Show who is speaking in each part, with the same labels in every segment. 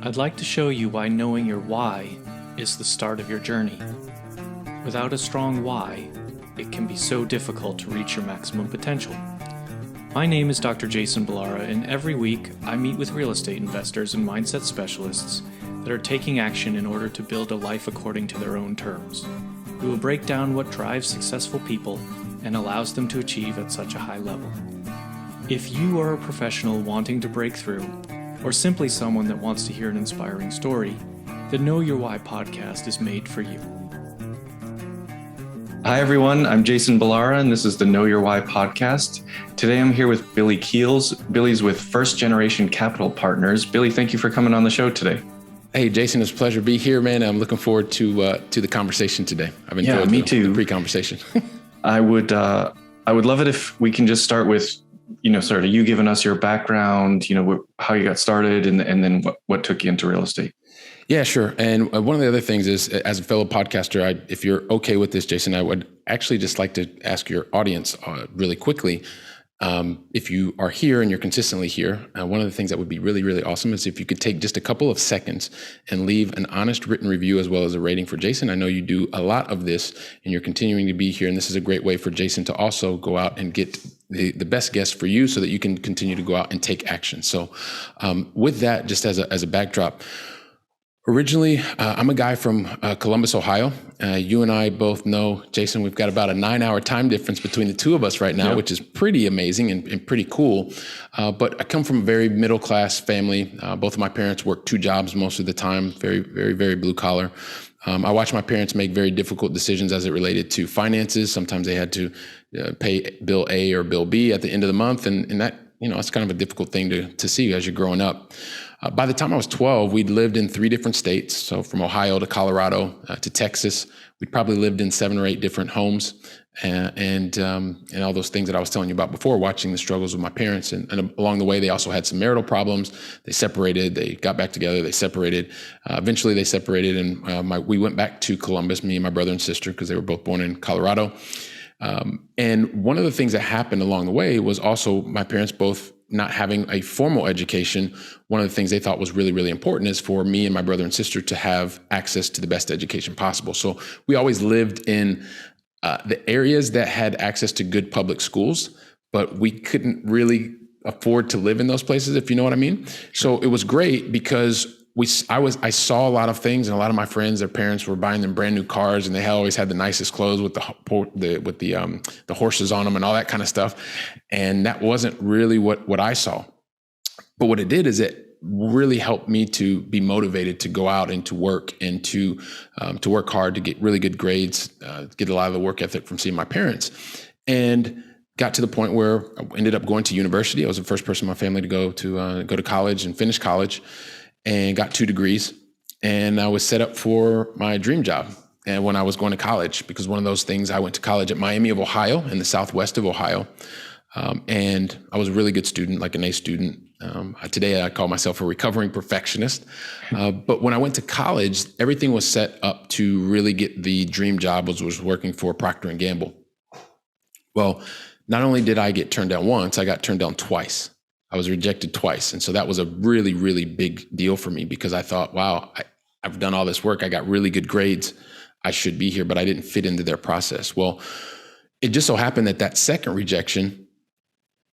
Speaker 1: I'd like to show you why knowing your why is the start of your journey. Without a strong why, it can be so difficult to reach your maximum potential. My name is Dr. Jason Ballara, and every week I meet with real estate investors and mindset specialists that are taking action in order to build a life according to their own terms. We will break down what drives successful people and allows them to achieve at such a high level. If you are a professional wanting to break through, or simply someone that wants to hear an inspiring story, the Know Your Why podcast is made for you.
Speaker 2: Hi, everyone. I'm Jason Ballara, and this is the Know Your Why podcast. Today, I'm here with Billy Keels. Billy's with First Generation Capital Partners. Billy, thank you for coming on the show today.
Speaker 3: Hey, Jason, it's a pleasure to be here, man. I'm looking forward to the conversation today. I've enjoyed the pre-conversation.
Speaker 2: I would love it if we can just start with, sort of you giving us your background, how you got started, and then what took you into real estate.
Speaker 3: Yeah, sure. And one of the other things is, as a fellow podcaster, if you're okay with this, Jason, I would actually just like to ask your audience really quickly, if you are here and you're consistently here, one of the things that would be really, really awesome is if you could take just a couple of seconds and leave an honest written review as well as a rating for Jason. I know you do a lot of this and you're continuing to be here, and this is a great way for Jason to also go out and get the best guests for you so that you can continue to go out and take action. So with that, just as a backdrop, originally, I'm a guy from Columbus, Ohio. You and I both know, Jason, we've got about a 9-hour time difference between the two of us right now, which is pretty amazing and pretty cool. But I come from a very middle-class family. Both of my parents worked 2 jobs most of the time, very, very, very blue collar. I watched my parents make very difficult decisions as it related to finances. Sometimes they had to pay bill A or bill B at the end of the month. And that, it's kind of a difficult thing to see as you're growing up. By the time I was 12, we'd lived in 3 different states. So from Ohio to Colorado to Texas, we'd probably lived in 7 or 8 different homes, and all those things that I was telling you about before, watching the struggles with my parents. And along the way, they also had some marital problems. They separated, they got back together, they separated. Eventually they separated, and we went back to Columbus, me and my brother and sister, because they were both born in Colorado. And one of the things that happened along the way was also my parents both not having a formal education. One of the things they thought was really, really important is for me and my brother and sister to have access to the best education possible. So we always lived in the areas that had access to good public schools, but we couldn't really afford to live in those places, if you know what I mean. So it was great because I saw a lot of things, and a lot of my friends, their parents were buying them brand new cars, and they always had the nicest clothes with the horses on them and all that kind of stuff. And that wasn't really what I saw. But what it did is it really helped me to be motivated to go out and to work and to work hard to get really good grades, get a lot of the work ethic from seeing my parents, and got to the point where I ended up going to university. I was the first person in my family to go to college and finish college, and got 2 degrees. And I was set up for my dream job. And when I was going to college, because one of those things, I went to college at Miami of Ohio in the southwest of Ohio. And I was a really good student, like an A student. Today I call myself a recovering perfectionist. But when I went to college, everything was set up to really get the dream job, which was working for Procter & Gamble. Well, not only did I get turned down once, I got turned down twice. I was rejected twice. And so that was a really, really big deal for me, because I thought, wow, I've done all this work. I got really good grades. I should be here, but I didn't fit into their process. Well, it just so happened that second rejection,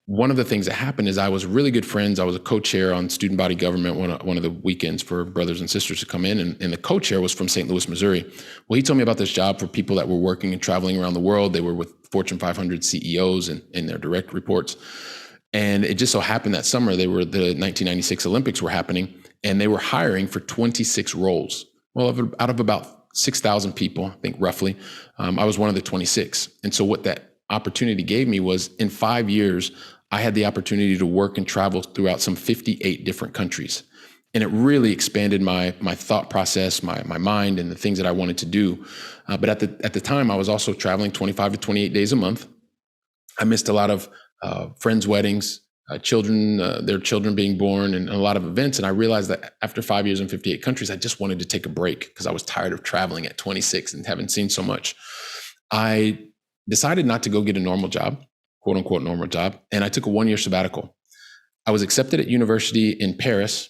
Speaker 3: one of the things that happened is I was really good friends. I was a co-chair on student body government one of the weekends for brothers and sisters to come in. And the co-chair was from St. Louis, Missouri. Well, he told me about this job for people that were working and traveling around the world. They were with Fortune 500 CEOs and their direct reports. And it just so happened that summer, the 1996 Olympics were happening, and they were hiring for 26 roles. Well, out of about 6,000 people, I think roughly, I was one of the 26. And so what that opportunity gave me was, in 5 years, I had the opportunity to work and travel throughout some 58 different countries. And it really expanded my thought process, my mind, and the things that I wanted to do. But at the time, I was also traveling 25 to 28 days a month. I missed a lot of friends' weddings, their children being born, and a lot of events. And I realized that after 5 years in 58 countries, I just wanted to take a break because I was tired of traveling at 26 and haven't seen so much. I decided not to go get a normal job, quote unquote normal job, and I took a 1-year sabbatical. I was accepted at university in Paris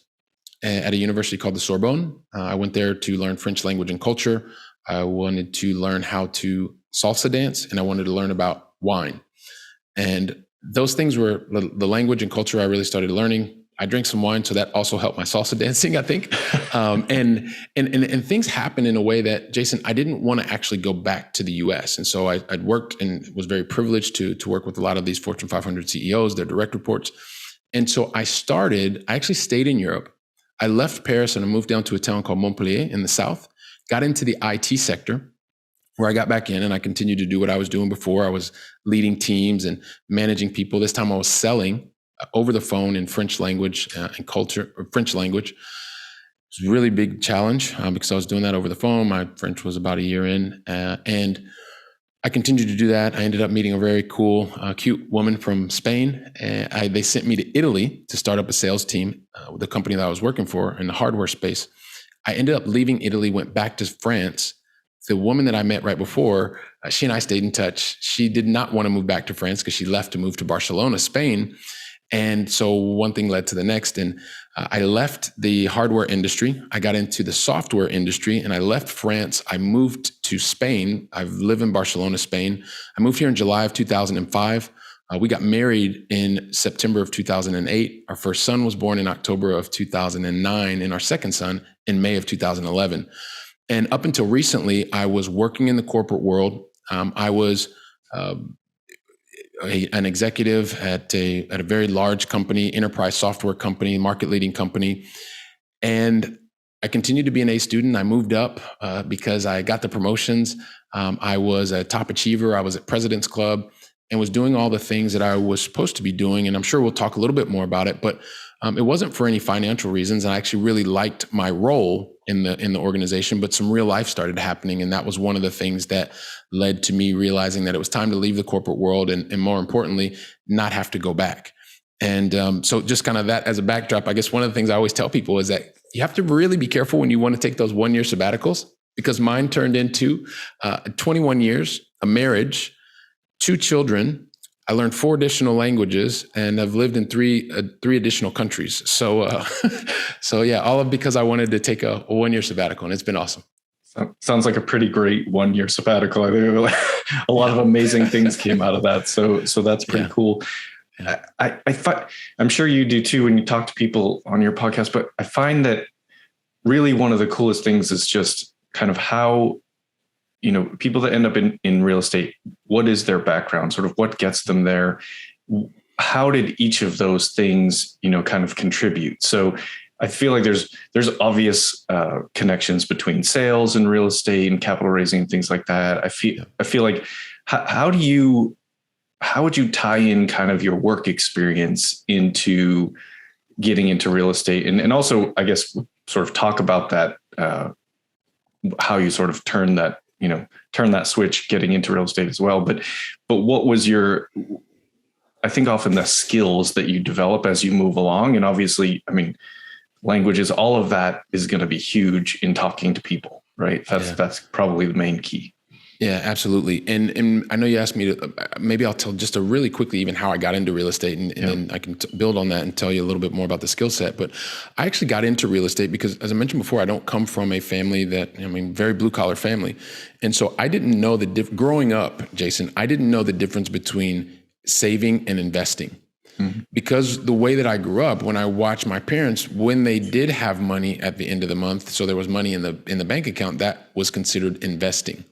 Speaker 3: at a university called the Sorbonne. I went there to learn French language and culture. I wanted to learn how to salsa dance, and I wanted to learn about wine. And those things were the language and culture I really started learning. I drank some wine, so that also helped my salsa dancing, I think. And things happened in a way that, Jason, I didn't want to actually go back to the US. And so I'd worked and was very privileged to work with a lot of these Fortune 500 CEOs, their direct reports. And so I actually stayed in Europe. I left Paris and I moved down to a town called Montpellier in the south, got into the IT sector, where I got back in and I continued to do what I was doing before. I was leading teams and managing people. This time I was selling over the phone in French language and culture, or French language. It was a really big challenge because I was doing that over the phone. My French was about a year in, and I continued to do that. I ended up meeting a very cool, cute woman from Spain. They sent me to Italy to start up a sales team with the company that I was working for in the hardware space. I ended up leaving Italy, went back to France. The woman that I met right before, she and I stayed in touch. She did not want to move back to France because she left to move to Barcelona, Spain. And so one thing led to the next. And I left the hardware industry. I got into the software industry and I left France. I moved to Spain. I live in Barcelona, Spain. I moved here in July of 2005. We got married in September of 2008. Our first son was born in October of 2009 and our second son in May of 2011. And up until recently, I was working in the corporate world. I was an executive at a very large company, enterprise software company, market leading company. And I continued to be an A student. I moved up because I got the promotions. I was a top achiever. I was at President's Club and was doing all the things that I was supposed to be doing. And I'm sure we'll talk a little bit more about it, but it wasn't for any financial reasons. I actually really liked my role in the organization, but some real life started happening. And that was one of the things that led to me realizing that it was time to leave the corporate world and more importantly, not have to go back. And so just kind of that as a backdrop, I guess one of the things I always tell people is that you have to really be careful when you want to take those 1-year sabbaticals, because mine turned into 21 years, a marriage, 2 children. I learned 4 additional languages and I've lived in 3 additional countries. So, so yeah, all of because I wanted to take a 1-year sabbatical, and it's been awesome.
Speaker 2: Sounds like a pretty great 1-year sabbatical. I think a lot of amazing things came out of that. So that's pretty cool. Yeah. I'm sure you do too when you talk to people on your podcast, but I find that really one of the coolest things is just kind of how, people that end up in real estate, what is their background, sort of what gets them there? How did each of those things, kind of contribute? So I feel like there's obvious connections between sales and real estate and capital raising and things like that. I feel like how would you tie in kind of your work experience into getting into real estate? And also, I guess, sort of talk about that, how you sort of turn that switch getting into real estate as well. But what was I think often the skills that you develop as you move along, and obviously, languages, all of that is going to be huge in talking to people, right? That's probably the main key.
Speaker 3: Yeah, absolutely. And I know you asked me to, maybe I'll tell just really quickly even how I got into real estate, and then I can build on that and tell you a little bit more about the skill set. But I actually got into real estate because, as I mentioned before, I don't come from a family very blue collar family. And so I didn't know growing up, Jason, I didn't know the difference between saving and investing. Mm-hmm. Because the way that I grew up, when I watched my parents, when they did have money at the end of the month, so there was money in the bank account, that was considered investing.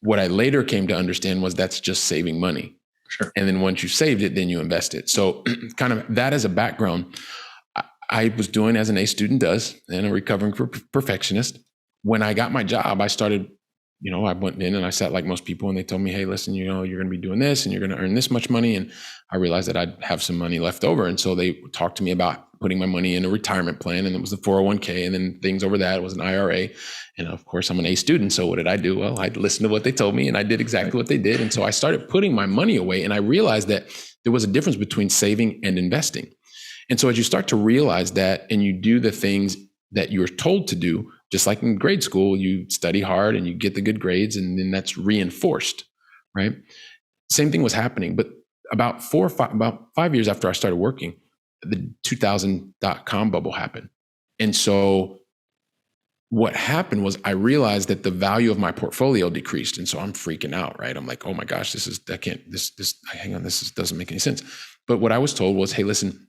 Speaker 3: What I later came to understand was that's just saving money.
Speaker 2: Sure.
Speaker 3: And then once you saved it, then you invest it. So kind of that as a background, I was doing as an A student does, and a recovering perfectionist. When I got my job, I started, I went in and I sat like most people, and they told me, hey, listen, you're going to be doing this and you're going to earn this much money. And I realized that I'd have some money left over. And so they talked to me about putting my money in a retirement plan, and it was the 401k, and then things over that was an IRA. And of course, I'm an A student. So what did I do? Well, I listened to what they told me and I did exactly what they did. And so I started putting my money away, and I realized that there was a difference between saving and investing. And so as you start to realize that, and you do the things that you're told to do, just like in grade school, you study hard and you get the good grades, and then that's reinforced, right? Same thing was happening. But about 5 years after I started working, the 2000.com bubble happened. And so what happened was I realized that the value of my portfolio decreased. And so I'm freaking out, right? I'm like, oh my gosh, hang on, doesn't make any sense. But what I was told was, hey, listen,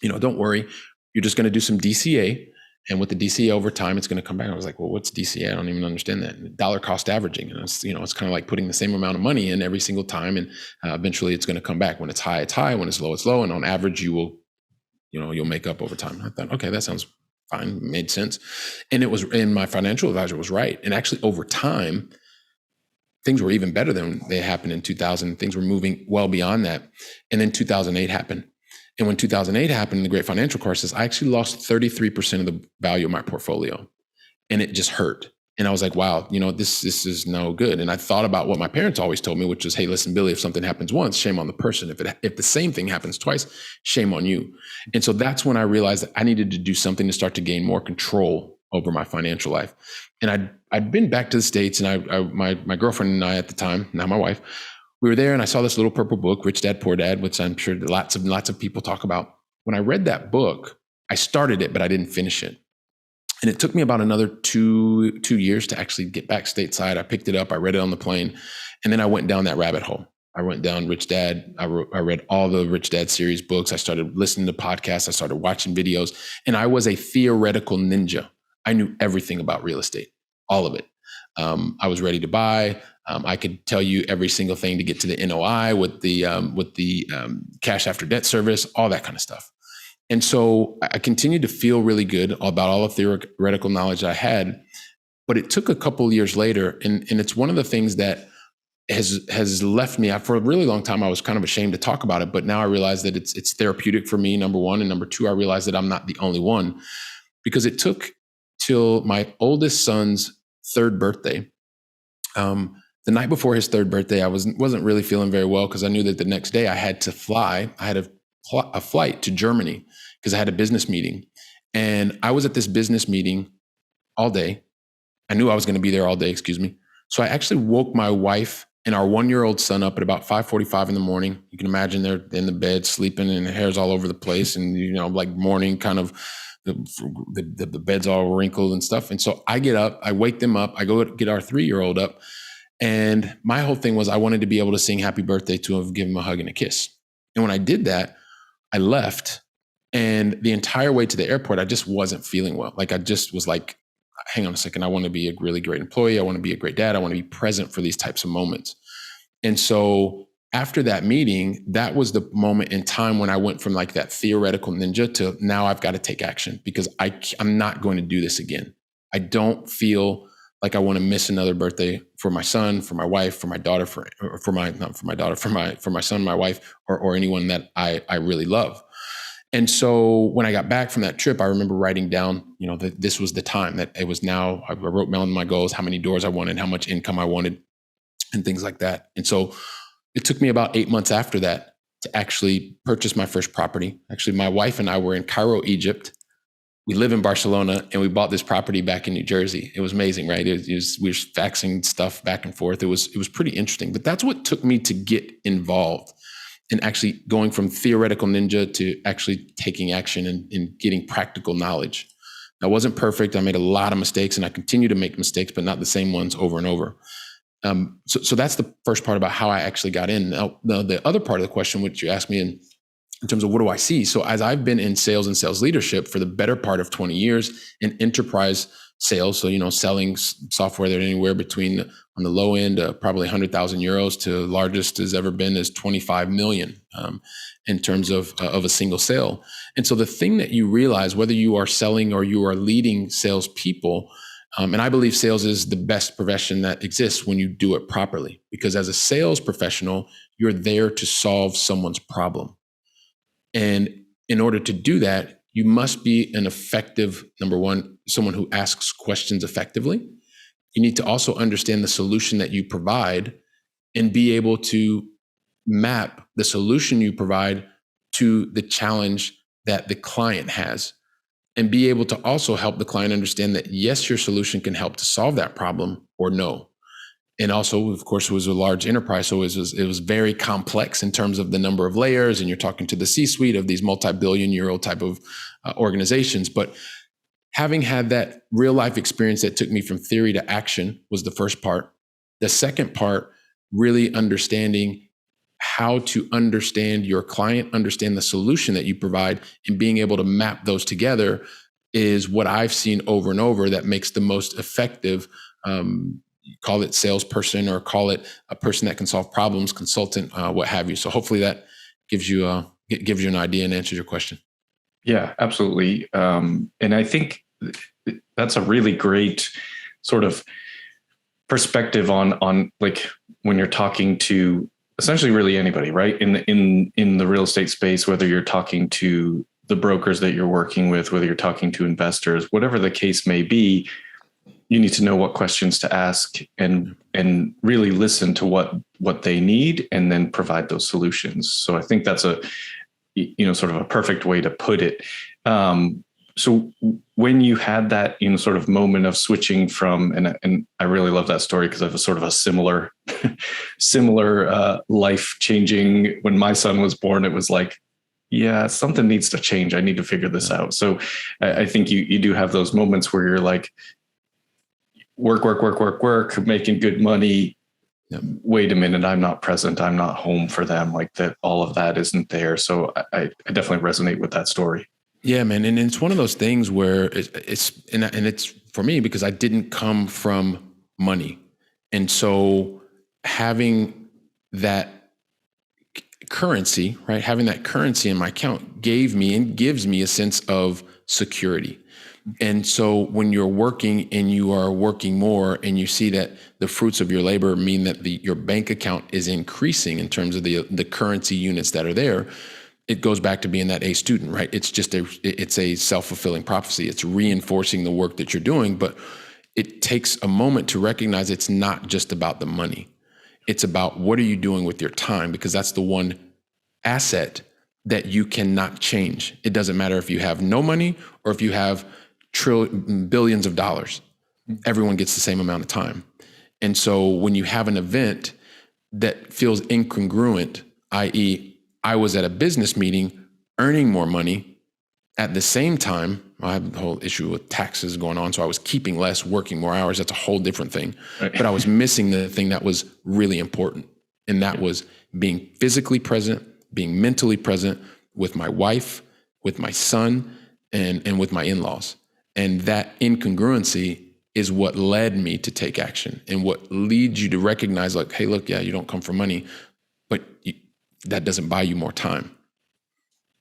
Speaker 3: don't worry. You're just going to do some DCA. And with the DCA over time, it's going to come back. I was like, well, what's DCA? I don't even understand that. Dollar cost averaging. And it's kind of like putting the same amount of money in every single time. And eventually it's going to come back. When it's high, it's high. When it's low, it's low. And on average, you'll make up over time. I thought, okay, that sounds fine, made sense. And my financial advisor was right. And actually over time, things were even better than they happened in 2000. Things were moving well beyond that. And then 2008 happened. And when 2008 happened, the great financial crisis, I actually lost 33% of the value of my portfolio. And it just hurt. And I was like, wow, this is no good. And I thought about what my parents always told me, which was, hey, listen, Billy, if something happens once, shame on the person. If the same thing happens twice, shame on you. And so that's when I realized that I needed to do something to start to gain more control over my financial life. And I'd been back to the States, and my girlfriend and I at the time, now my wife, we were there, and I saw this little purple book, Rich Dad, Poor Dad, which I'm sure lots of people talk about. When I read that book, I started it, but I didn't finish it. And it took me about another two years to actually get back stateside. I picked it up, I read it on the plane, and then I went down that rabbit hole. I went down Rich Dad. I read all the Rich Dad series books. I started listening to podcasts. I started watching videos, and I was a theoretical ninja. I knew everything about real estate, all of it. I was ready to buy. I could tell you every single thing to get to the NOI with the cash after debt service, all that kind of stuff. And so I continued to feel really good about all the theoretical knowledge I had, but it took a couple of years later, and it's one of the things that has left me. For a really long time, I was kind of ashamed to talk about it, but now I realize that it's therapeutic for me, number one, and number two, I realized that I'm not the only one, because it took till my oldest son's third birthday. The night before his third birthday, I wasn't really feeling very well, because I knew that the next day I had to fly. I had a flight to Germany because I had a business meeting. And I was at this business meeting all day. I knew I was going to be there all day, So I actually woke my wife and our 1-year-old son up at about 5:45 in the morning. You can imagine they're in the bed sleeping, and hair's all over the place, and like morning kind of the bed's all wrinkled and stuff. And so I get up, I wake them up, I go get our 3-year-old up. And my whole thing was I wanted to be able to sing happy birthday to him, give him a hug and a kiss. And when I did that, I left, and the entire way to the airport, I just wasn't feeling well. Like I just was like, hang on a second. I want to be a really great employee. I want to be a great dad. I want to be present for these types of moments. And so after that meeting, that was the moment in time when I went from like that theoretical ninja to now I've got to take action, because I'm not going to do this again. I don't feel like I want to miss another birthday for my son, for my wife, for my daughter, for my son, my wife, or anyone that I really love. And so when I got back from that trip, I remember writing down, that this was the time, that it was now. I wrote down my goals, how many doors I wanted, how much income I wanted, and things like that. And so it took me about 8 months after that to actually purchase my first property. Actually, my wife and I were in Cairo, Egypt. We live in Barcelona, and we bought this property back in New Jersey. It was amazing, right? We were faxing stuff back and forth. It was pretty interesting, but that's what took me to get involved and actually going from theoretical ninja to actually taking action and getting practical knowledge. I wasn't perfect. I made a lot of mistakes, and I continue to make mistakes, but not the same ones over and over. So that's the first part about how I actually got in. Now, the other part of the question, which you asked me in terms of what do I see? So as I've been in sales and sales leadership for the better part of 20 years in enterprise sales, so, selling software that anywhere between on the low end, probably 100,000 euros to largest has ever been is 25 million in terms of a single sale. And so the thing that you realize, whether you are selling or you are leading salespeople, and I believe sales is the best profession that exists when you do it properly, because as a sales professional, you're there to solve someone's problem. And in order to do that, you must be an effective, number one, someone who asks questions effectively. You need to also understand the solution that you provide and be able to map the solution you provide to the challenge that the client has, and be able to also help the client understand that, yes, your solution can help to solve that problem, or no. And also, of course, it was a large enterprise, so it was very complex in terms of the number of layers, and you're talking to the C-suite of these multi-billion euro type of organizations. But having had that real life experience that took me from theory to action was the first part. The second part, really understanding how to understand your client, understand the solution that you provide, and being able to map those together is what I've seen over and over that makes the most effective, call it salesperson or call it a person that can solve problems, consultant, what have you. So hopefully that gives you an idea and answers your question.
Speaker 2: Yeah, absolutely. And I think that's a really great sort of perspective on like when you're talking to essentially really anybody, right? In the real estate space, whether you're talking to the brokers that you're working with, whether you're talking to investors, whatever the case may be, you need to know what questions to ask and really listen to what they need and then provide those solutions. So I think that's sort of a perfect way to put it. So when you had that, sort of moment of switching from, and I really love that story because I have a sort of a similar life changing. When my son was born, it was like, yeah, something needs to change. I need to figure this out. So I think you do have those moments where you're like, work, making good money.
Speaker 3: Yep.
Speaker 2: Wait a minute, I'm not present. I'm not home for them. Like that, all of that isn't there. So I definitely resonate with that story.
Speaker 3: Yeah, man. And it's one of those things where it's for me because I didn't come from money. And so having that currency, right? Having that currency in my account gave me and gives me a sense of security. And so when you're working and you are working more and you see that the fruits of your labor mean that your bank account is increasing in terms of the currency units that are there, it goes back to being that A student, right? It's a self-fulfilling prophecy. It's reinforcing the work that you're doing, but it takes a moment to recognize it's not just about the money. It's about what are you doing with your time, because that's the one asset that you cannot change. It doesn't matter if you have no money or if you have billions of dollars. Everyone gets the same amount of time. And so when you have an event that feels incongruent, i.e., I was at a business meeting earning more money at the same time, I have the whole issue with taxes going on. So I was keeping less, working more hours. That's a whole different thing. Right. But I was missing the thing that was really important. And that was being physically present, being mentally present with my wife, with my son, and with my in-laws. And that incongruency is what led me to take action and what leads you to recognize like, hey, look, yeah, you don't come for money, but that doesn't buy you more time.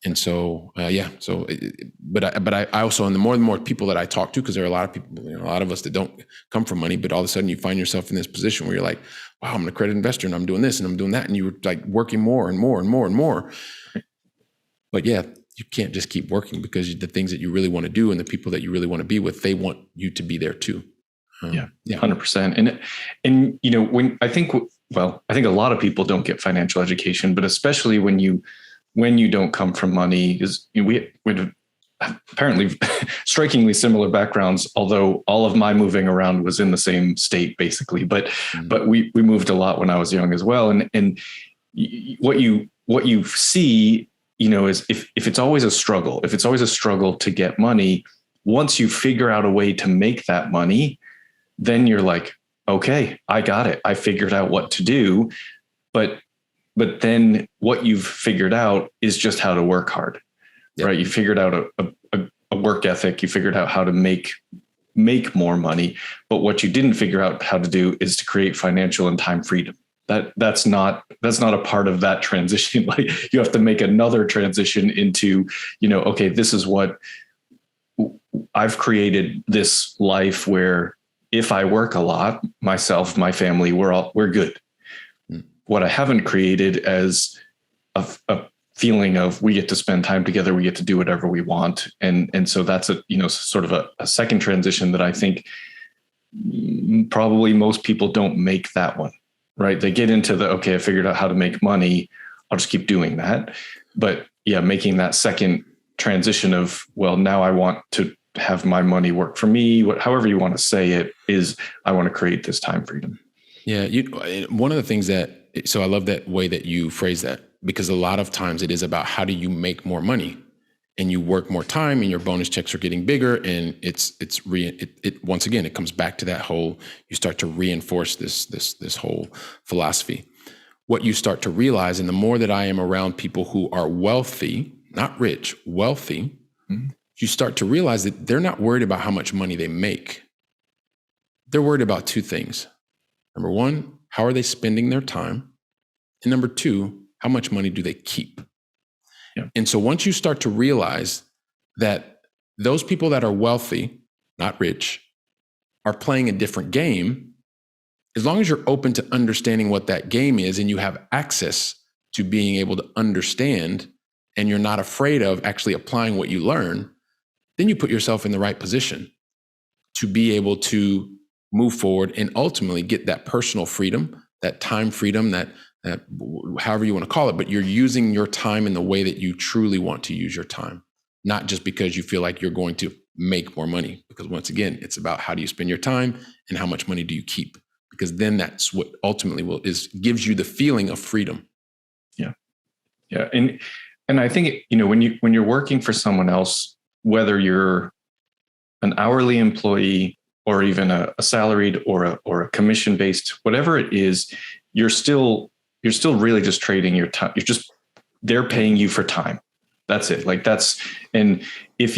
Speaker 3: And so, but I also, and the more people that I talk to, because there are a lot of people, a lot of us that don't come from money, but all of a sudden you find yourself in this position where you're like, wow, I'm an accredited investor and I'm doing this and I'm doing that. And you were like working more and more and more and more. But yeah, you can't just keep working because the things that you really want to do and the people that you really want to be with, they want you to be there too.
Speaker 2: Yeah, 100%. And when I think a lot of people don't get financial education, but especially when you don't come from money, is we apparently strikingly similar backgrounds, although all of my moving around was in the same state basically, but we moved a lot when I was young as well. And what you see, is if it's always a struggle to get money, once you figure out a way to make that money, then you're like, okay, I got it. I figured out what to do. But then what you've figured out is just how to work hard, right? You figured out a work ethic. You figured out how to make more money. But what you didn't figure out how to do is to create financial and time freedom. That's not a part of that transition. Like you have to make another transition into, okay, this is what I've created, this life where if I work a lot, myself, my family, we're good. What I haven't created as a feeling of we get to spend time together, we get to do whatever we want. And so that's sort of a second transition that I think probably most people don't make that one, right? They get into okay, I figured out how to make money. I'll just keep doing that. But yeah, making that second transition of, well, now I want to have my money work for me, however you want to say it, is I want to create this time freedom.
Speaker 3: Yeah. One of the things so I love that way that you phrase that, because a lot of times it is about how do you make more money? and you work more time and your bonus checks are getting bigger. And once again, it comes back to that whole, you start to reinforce this whole philosophy. What you start to realize, and the more that I am around people who are wealthy, not rich, wealthy, you start to realize that they're not worried about how much money they make. They're worried about two things. Number one, how are they spending their time? And number two, how much money do they keep?
Speaker 2: Yeah.
Speaker 3: And so once you start to realize that those people that are wealthy, not rich, are playing a different game, as long as you're open to understanding what that game is and you have access to being able to understand and you're not afraid of actually applying what you learn, then you put yourself in the right position to be able to move forward and ultimately get that personal freedom, that time freedom, that however you want to call it, but you're using your time in the way that you truly want to use your time, not just because you feel like you're going to make more money. Because once again, it's about how do you spend your time and how much money do you keep? Because then that's what ultimately gives you the feeling of freedom.
Speaker 2: Yeah. And I think, when you're working for someone else, whether you're an hourly employee or even a salaried or a commission based, whatever it is, you're still really just trading your time. They're paying you for time. That's it. And if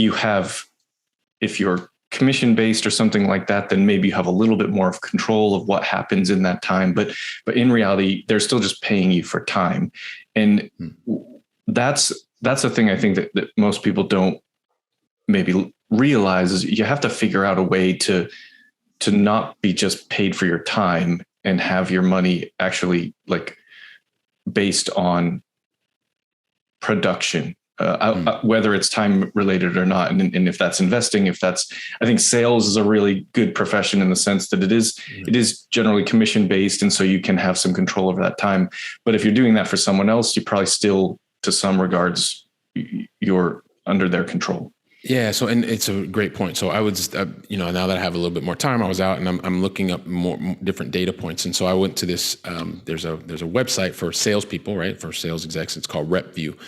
Speaker 2: you're commission based or something like that, then maybe you have a little bit more of control of what happens in that time. But in reality, they're still just paying you for time. And that's the thing I think that most people don't maybe realize is you have to figure out a way to not be just paid for your time and have your money actually based on production, whether it's time related or not. And if that's investing, I think sales is a really good profession in the sense that it is generally commission based. And so you can have some control over that time. But if you're doing that for someone else, you probably still, to some regards, you're under their control.
Speaker 3: Yeah. So, and it's a great point. So I would, now that I have a little bit more time, I was out and I'm looking up more different data points. And so I went to this, there's a website for salespeople, right? For sales execs, it's called RepView.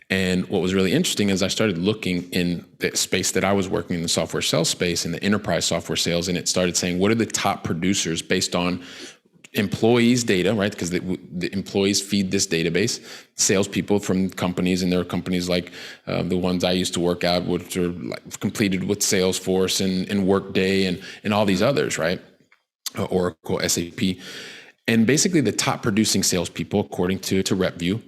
Speaker 3: And what was really interesting is I started looking in the space that I was working in, the software sales space, in the enterprise software sales. And it started saying, what are the top producers based on employees' data, right? Because the employees feed this database, salespeople from companies, and there are companies like the ones I used to work at, which are completed with Salesforce and Workday and all these others, right? Oracle, SAP. And basically the top producing salespeople, according to RepView,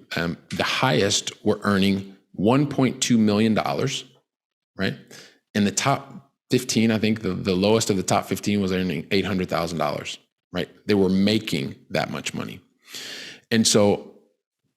Speaker 3: the highest were earning $1.2 million, right? And the top 15, I think the lowest of the top 15 was earning $800,000. Right? They were making that much money. And so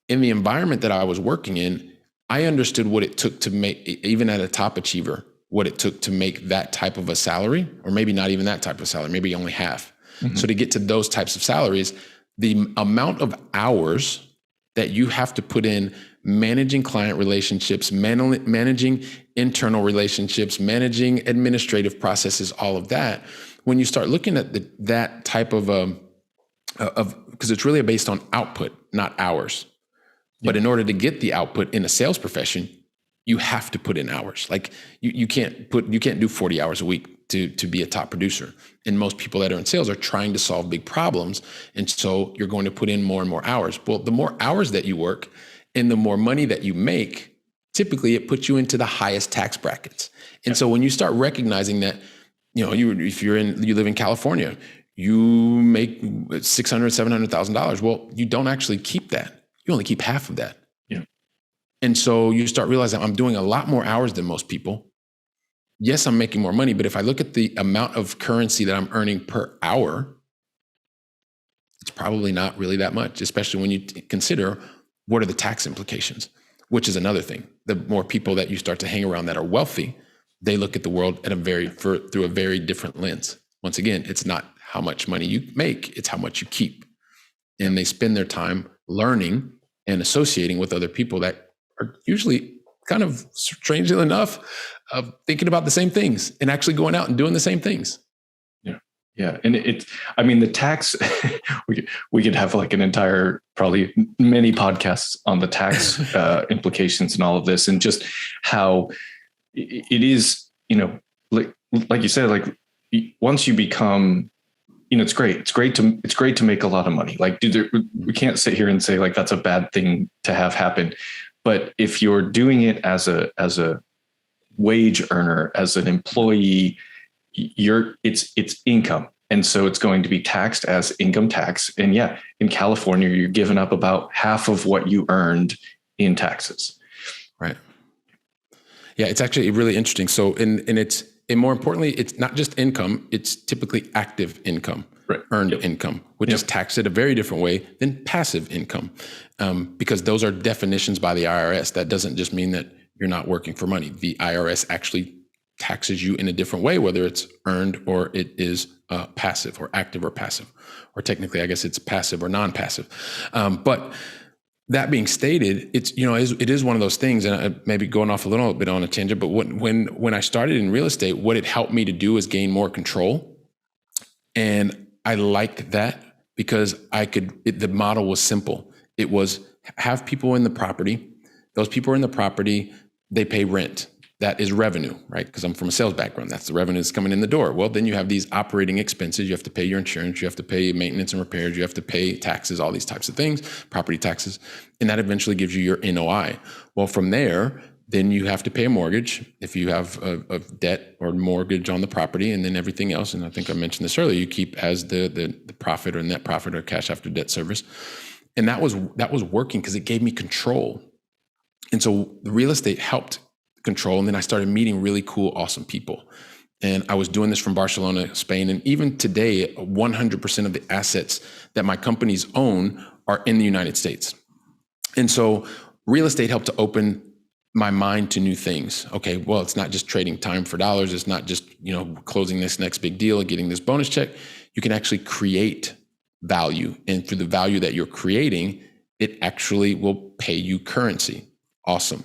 Speaker 3: in the environment that I was working in, I understood what it took to make, even at a top achiever, what it took to make that type of a salary, or maybe not even that type of salary, maybe only half. Mm-hmm. So to get to those types of salaries, the amount of hours that you have to put in managing client relationships, managing internal relationships, managing administrative processes, all of that, when you start looking at that type of because it's really based on output, not hours. Yeah. But in order to get the output in a sales profession, you have to put in hours. Like you can't do 40 hours a week to be a top producer. And most people that are in sales are trying to solve big problems. And so you're going to put in more and more hours. Well, the more hours that you work and the more money that you make, typically it puts you into the highest tax brackets. And so when you start recognizing that, if you live in California, you make $600,000, $700,000. Well, you don't actually keep that. You only keep half of that.
Speaker 2: Yeah.
Speaker 3: And so you start realizing I'm doing a lot more hours than most people. Yes, I'm making more money, but if I look at the amount of currency that I'm earning per hour, it's probably not really that much, especially when you consider what are the tax implications, which is another thing. The more people that you start to hang around that are wealthy, they look at the world through a very different lens. Once again, it's not how much money you make, it's how much you keep. And they spend their time learning and associating with other people that are usually kind of, strangely enough, thinking about the same things and actually going out and doing the same things.
Speaker 2: Yeah. Yeah. And I mean, the tax, we could have like an entire, probably many podcasts on the tax implications and all of this, and just how it is, like you said, like once you become, it's great. It's great to make a lot of money. Like, we can't sit here and say like, that's a bad thing to have happen. But if you're doing it as a wage earner, as an employee, it's income. And so it's going to be taxed as income tax. And yeah, in California, you're giving up about half of what you earned in taxes.
Speaker 3: Right. Yeah, it's actually really interesting. So, and more importantly, it's not just income, it's typically active income, right. Earned income, which is taxed at a very different way than passive income. Because those are definitions by the IRS. That doesn't just mean that you're not working for money. The IRS actually taxes you in a different way, whether it's earned or it is passive, or active or passive, or technically, I guess it's passive or non-passive. But that being stated, it is one of those things, and I maybe going off a little bit on a tangent, but when I started in real estate, what it helped me to do is gain more control. And I liked that because the model was simple. It was have people in the property. Those people are in the property, they pay rent. That is revenue, right? Because I'm from a sales background. That's the revenue that's coming in the door. Well, then you have these operating expenses. You have to pay your insurance. You have to pay maintenance and repairs. You have to pay taxes, all these types of things, property taxes. And that eventually gives you your NOI. Well, from there, then you have to pay a mortgage if you have a debt or mortgage on the property, and then everything else. And I think I mentioned this earlier, you keep as the profit or net profit or cash after debt service. And that was working because it gave me control. And so the real estate helped control. And then I started meeting really cool, awesome people. And I was doing this from Barcelona, Spain. And even today, 100% of the assets that my companies own are in the United States. And so real estate helped to open my mind to new things. Okay, well, it's not just trading time for dollars. It's not just, closing this next big deal and getting this bonus check. You can actually create value. And through the value that you're creating, it actually will pay you currency. Awesome.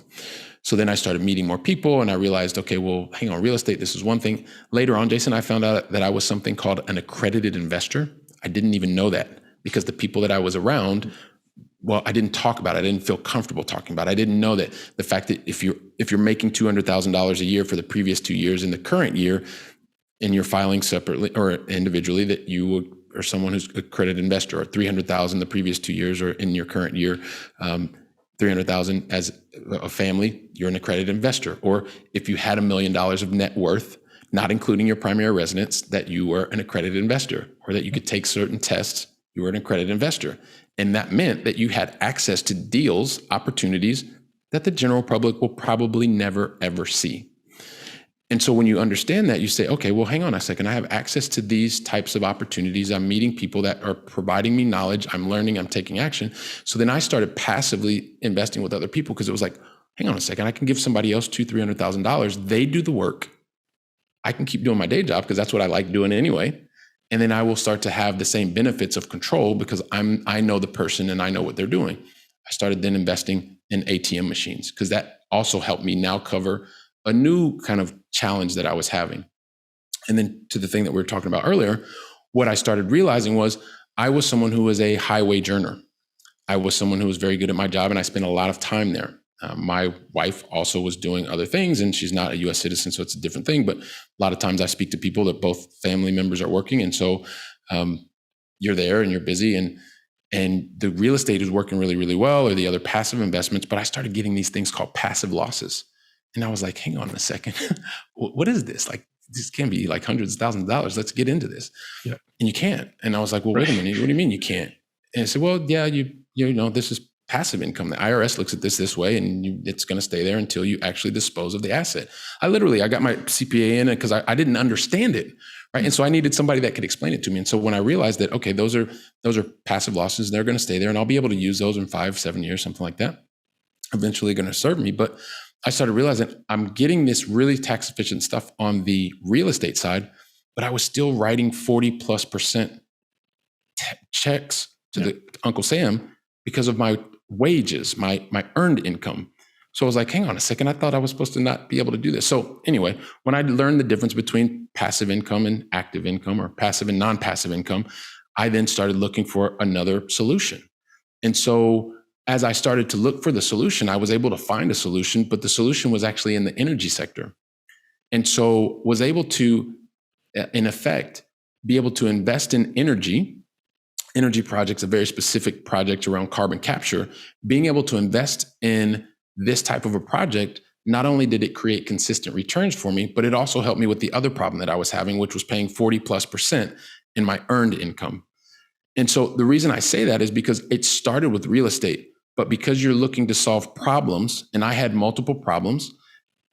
Speaker 3: So then I started meeting more people, and I realized, okay, well, hang on, real estate, this is one thing. Later on, Jason, I found out that I was something called an accredited investor. I didn't even know that because the people that I was around, well, I didn't talk about it. I didn't feel comfortable talking about it. I didn't know that the fact that if you're making $200,000 a year for the previous 2 years in the current year, and you're filing separately or individually, that you are someone who's an accredited investor, or 300,000 the previous 2 years, or in your current year, 300,000 as a family, you're an accredited investor. Or if you had $1 million of net worth, not including your primary residence, that you were an accredited investor, or that you could take certain tests, you were an accredited investor. And that meant that you had access to deals, opportunities that the general public will probably never, ever see. And so when you understand that, you say, okay, well, hang on a second. I have access to these types of opportunities. I'm meeting people that are providing me knowledge. I'm learning, I'm taking action. So then I started passively investing with other people, because it was like, hang on a second. I can give somebody else $200,000, $300,000. They do the work. I can keep doing my day job because that's what I like doing anyway. And then I will start to have the same benefits of control because I know the person and I know what they're doing. I started then investing in ATM machines, because that also helped me now cover a new kind of challenge that I was having. And then to the thing that we were talking about earlier, what I started realizing was I was someone who was a high wage earner. I was someone who was very good at my job, and I spent a lot of time there. My wife also was doing other things, and she's not a US citizen, so it's a different thing. But a lot of times I speak to people that both family members are working. And so you're there and you're busy, and the real estate is working really, really well, or the other passive investments. But I started getting these things called passive losses. And I was like, hang on a second, what is this? Like, this can be like hundreds of thousands of dollars. Let's get into this. Yeah. And you can't. And I was like, well, wait a minute. What do you mean you can't? And I said, well, yeah, you know, this is passive income. The IRS looks at this way, and it's going to stay there until you actually dispose of the asset. I got my CPA in it because I didn't understand it. Right. And so I needed somebody that could explain it to me. And so when I realized that, okay, those are passive losses, they're going to stay there, and I'll be able to use those in 5-7 years, something like that, eventually going to serve me. But I started realizing I'm getting this really tax efficient stuff on the real estate side, but I was still writing 40+% checks to the Uncle Sam because of my wages, my earned income. So I was like, hang on a second, I thought I was supposed to not be able to do this. So anyway, when I learned the difference between passive income and active income, or passive and non-passive income, I then started looking for another solution. And so as I started to look for the solution, I was able to find a solution, but the solution was actually in the energy sector. And so was able to, in effect, be able to invest in energy projects, a very specific project around carbon capture. Being able to invest in this type of a project, not only did it create consistent returns for me, but it also helped me with the other problem that I was having, which was paying 40+% in my earned income. And so the reason I say that is because it started with real estate, but because you're looking to solve problems, and I had multiple problems,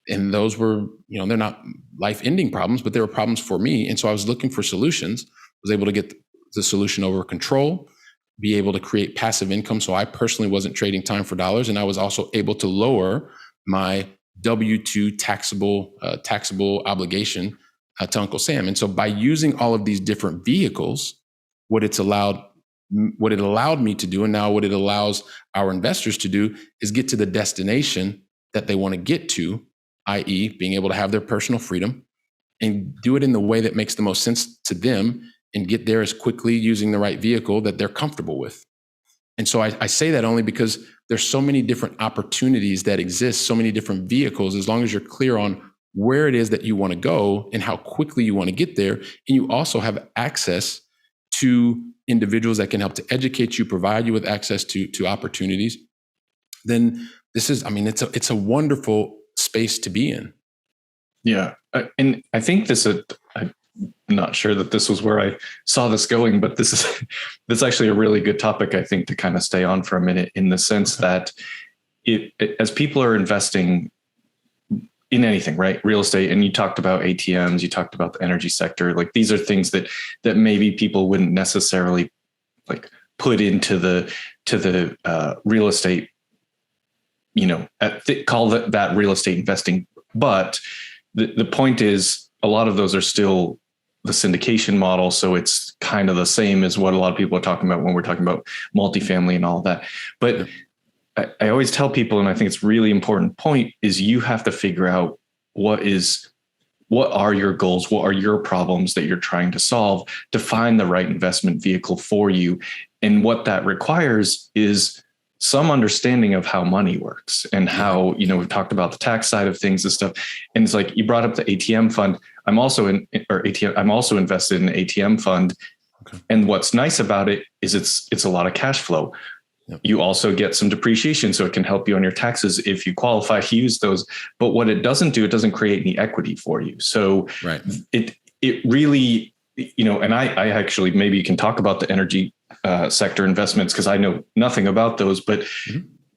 Speaker 3: and those were, they're not life-ending problems, but they were problems for me. And so I was looking for solutions, was able to get the solution over control, be able to create passive income. So I personally wasn't trading time for dollars. And I was also able to lower my W-2 taxable obligation to Uncle Sam. And so by using all of these different vehicles, what it allowed me to do, and now what it allows our investors to do, is get to the destination that they want to get to, i.e. being able to have their personal freedom and do it in the way that makes the most sense to them, and get there as quickly using the right vehicle that they're comfortable with. And so I say that only because there's so many different opportunities that exist, so many different vehicles, as long as you're clear on where it is that you want to go and how quickly you want to get there. And you also have access to individuals that can help to educate you, provide you with access to opportunities. Then this is, it's a wonderful space to be in.
Speaker 2: Yeah. And I think I'm not sure that this was where I saw this going, but this is actually a really good topic, I think, to kind of stay on for a minute, in the sense that as people are investing in anything, right? Real estate, and you talked about ATMs, you talked about the energy sector. Like, these are things that maybe people wouldn't necessarily like put into the real estate, call that real estate investing. But the point is, a lot of those are still the syndication model. So it's kind of the same as what a lot of people are talking about when we're talking about multifamily and all of that. But I always tell people, and I think it's a really important point, is you have to figure out what are your goals? What are your problems that you're trying to solve, to find the right investment vehicle for you. And what that requires is some understanding of how money works, and how, we've talked about the tax side of things and stuff. And it's like, you brought up the ATM fund. I'm also invested in an ATM fund. Okay. And what's nice about it is it's a lot of cash flow. Yep. You also get some depreciation, so it can help you on your taxes if you qualify to use those. But what it doesn't do, it doesn't create any equity for you. So right. It really, and I actually, maybe you can talk about the energy sector investments, because I know nothing about those. But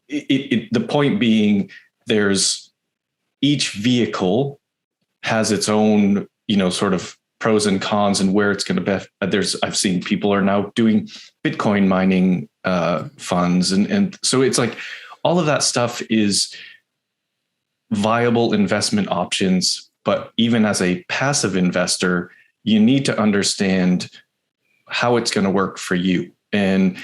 Speaker 2: the point being, there's each vehicle has its own, sort of pros and cons, and where it's going to be. I've seen people are now doing Bitcoin mining funds. And so it's like, all of that stuff is viable investment options. But even as a passive investor, you need to understand how it's going to work for you. And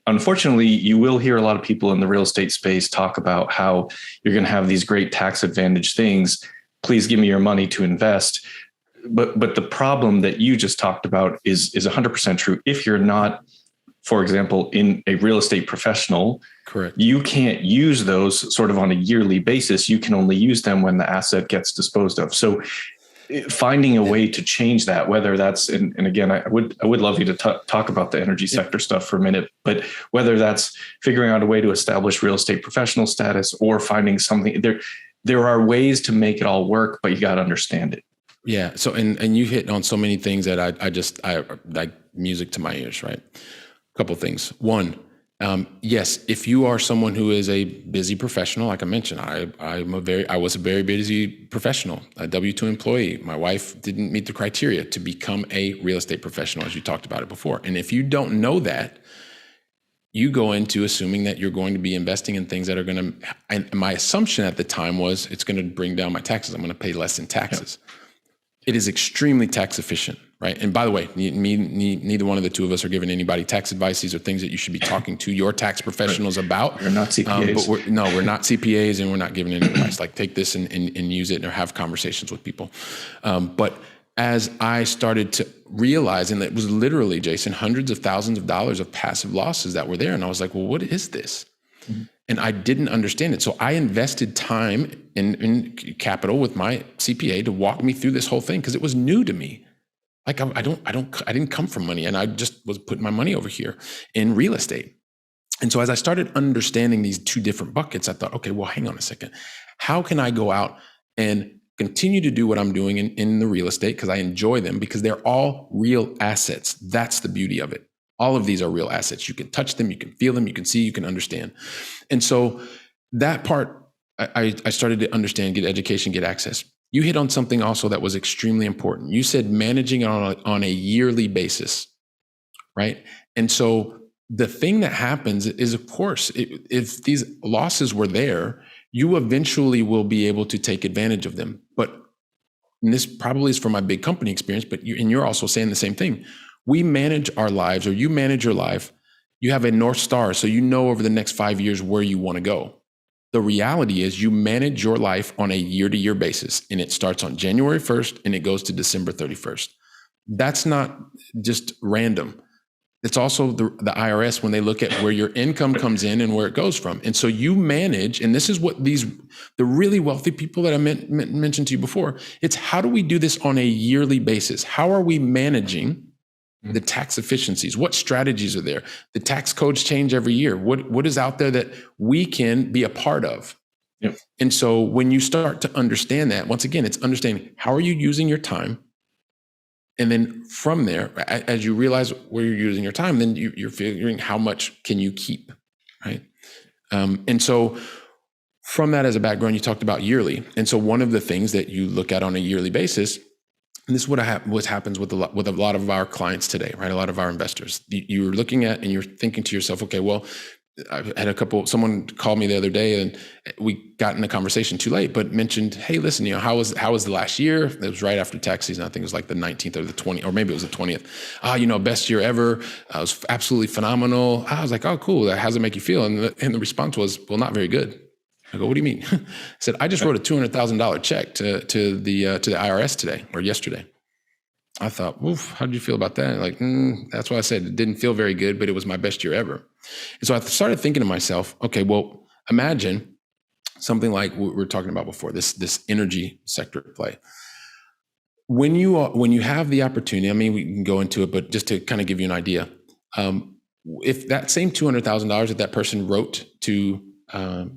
Speaker 2: unfortunately, you will hear a lot of people in the real estate space talk about how you're going to have these great tax advantage things. Please give me your money to invest. But the problem that you just talked about is 100% true. If you're not, for example, in a real estate professional, correct, you can't use those sort of on a yearly basis. You can only use them when the asset gets disposed of. So finding a way to change that, whether that's, and again, I would love you to talk about the energy sector stuff for a minute, but whether that's figuring out a way to establish real estate professional status, or finding something, there are ways to make it all work, but you got to understand it.
Speaker 3: Yeah. So, and you hit on so many things that I like music to my ears, right? A couple of things. One, yes, if you are someone who is a busy professional, like I mentioned, I was a very busy professional, a W-2 employee. My wife didn't meet the criteria to become a real estate professional, as you talked about it before. And if you don't know that, you go into assuming that you're going to be investing in things that are going to, and my assumption at the time was, it's going to bring down my taxes. I'm going to pay less in taxes. It is extremely tax efficient, right? And by the way, neither one of the two of us are giving anybody tax advice. These are things that you should be talking to your tax professionals about.
Speaker 2: We're not CPAs.
Speaker 3: But we're not CPAs, and we're not giving any advice. Like, take this and use it, or have conversations with people. But as I started to realize, and it was literally, Jason, hundreds of thousands of dollars of passive losses that were there. And I was like, well, what is this? Mm-hmm. And I didn't understand it. So I invested time in capital with my CPA to walk me through this whole thing, because it was new to me. Like, I didn't come from money, and I just was putting my money over here in real estate. And so as I started understanding these two different buckets, I thought, okay, well, hang on a second. How can I go out and continue to do what I'm doing in the real estate, because I enjoy them, because they're all real assets. That's the beauty of it. All of these are real assets. You can touch them, you can feel them, you can see, you can understand. And so that part, I started to understand, get education, get access. You hit on something also that was extremely important. You said managing it on a yearly basis, right? And so the thing that happens is, of course, if these losses were there, you eventually will be able to take advantage of them. But, and this probably is from my big company experience, but you're also saying the same thing. We manage our lives, or you manage your life. You have a North Star, so you know over the next 5 years where you want to go. The reality is you manage your life on a year-to-year basis, and it starts on January 1st and it goes to December 31st. That's not just random. It's also the IRS, when they look at where your income comes in and where it goes from. And so you manage, and this is what the really wealthy people that I mentioned to you before, it's how do we do this on a yearly basis? How are we managing the tax efficiencies? What strategies are there? The tax codes change every year. What is out there that we can be a part of?
Speaker 2: Yep.
Speaker 3: And so when you start to understand that, once again, it's understanding how are you using your time? And then from there, as you realize where you're using your time, then you're figuring how much can you keep, right? And so from that as a background, you talked about yearly. And so one of the things that you look at on a yearly basis, and this is what happens with a lot of our clients today, right? A lot of our investors. You're looking at and you're thinking to yourself, okay, well, I had someone called me the other day, and we got in a conversation too late, but mentioned, hey, listen, how was the last year? It was right after tax season. I think it was like the 19th or the 20th, or maybe it was the 20th. Best year ever. It was absolutely phenomenal. I was like, oh, cool. How does it make you feel? And the response was, well, not very good. I go, what do you mean? I said, I just wrote a $200,000 check to the IRS today or yesterday. I thought, oof, how did you feel about that? Like, that's why I said it didn't feel very good, but it was my best year ever. And so I started thinking to myself, okay, well, imagine something like what we were talking about before, this energy sector play. When you have the opportunity, I mean, we can go into it, but just to kind of give you an idea, if that same $200,000 that person wrote to the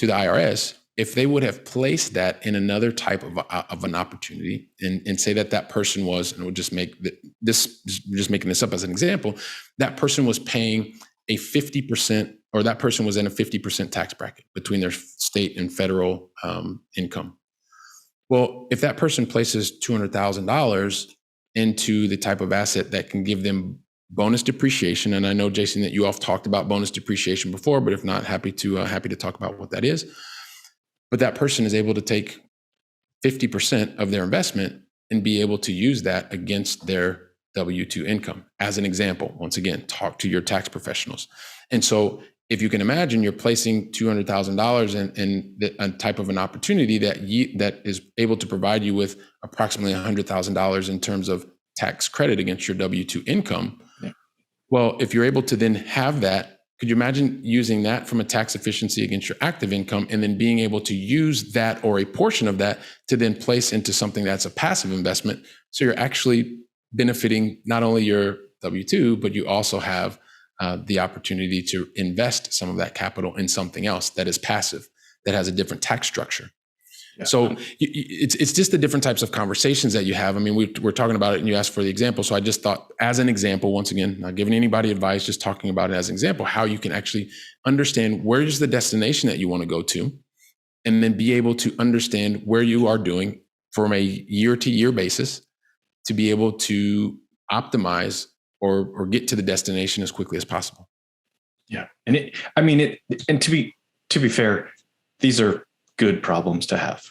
Speaker 3: IRS, if they would have placed that in another type of an opportunity, and say that person was, and we'll just make just making this up as an example, that person was paying a 50%, or that person was in a 50% tax bracket between their state and federal income. Well, if that person places $200,000 into the type of asset that can give them bonus depreciation, and I know, Jason, that you all have talked about bonus depreciation before, but if not, happy to talk about what that is. But that person is able to take 50% of their investment and be able to use that against their W-2 income. As an example, once again, talk to your tax professionals. And so if you can imagine, you're placing $200,000 in a type of an opportunity that is able to provide you with approximately $100,000 in terms of tax credit against your W-2 income. Yeah. Well, if you're able to then have that, could you imagine using that from a tax efficiency against your active income, and then being able to use that or a portion of that to then place into something that's a passive investment? So you're actually benefiting not only your W-2, but you also have the opportunity to invest some of that capital in something else that is passive, that has a different tax structure. Yeah. So it's just the different types of conversations that you have. I mean, we're talking about it, and you asked for the example. So I just thought, as an example, once again, not giving anybody advice, just talking about it as an example, how you can actually understand where is the destination that you want to go to, and then be able to understand where you are doing from a year-to-year basis to be able to optimize or get to the destination as quickly as possible.
Speaker 2: Yeah. And to be fair, these are good problems to have.